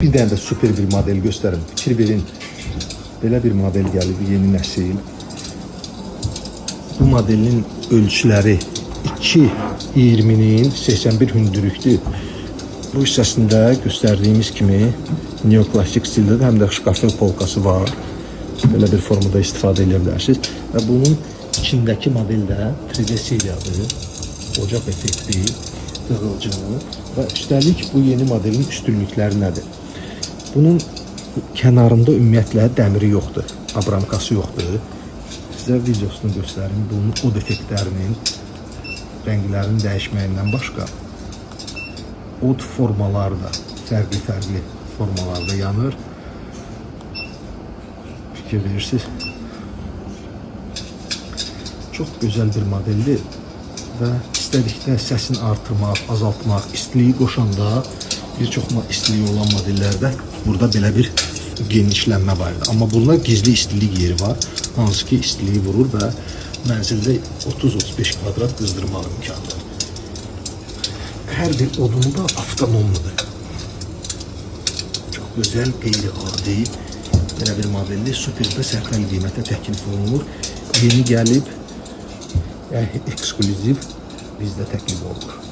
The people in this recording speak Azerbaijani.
Bir dənə də super bir model göstərim. Fikir verin. Belə bir model gəlib, yeni nəsil. Bu modelin ölçüləri 2.20'nin 81 hündürlükdür. Bu hissəsində göstərdiyimiz kimi neoklasik stildə həm də şkafın polkası var. Belə bir formada istifadə edə bilərsiniz. Və bunun içindəki model də 3D seriyadır. Ocaq effekti, dığılcımı və üstəlik bu yeni modelin üstünlükləri nədir? Bunun kənarında ümumiyyətlə dəmiri yoxdur, abramkası yoxdur. Sizə videosunu göstərim. Bunun od effektlərinin, rənglərin dəyişməyindən başqa od formaları da fərqli formalarda yanır. Fikir verirsiniz. Çox gözəl bir modeldir və istədikdə səsini artırmaq, azaltmaq, istiliyi qoşanda bir çox istiliyi olan modellərdə burada belə bir genişlənmə var. Amma bunlar gizli istilik yeri var. Hansı ki istiliyi vurur və mənzildə 30-35 kvadrat qızdırmaq imkanıdır. Hər bir odunu da avtonomludur. Çox gözəl, qeyri-adi belə bir modelli superdə sərfəli qiymətə təklif olunur. Yeni gəlib, yəni eksklüziv bizdə təklif olunur.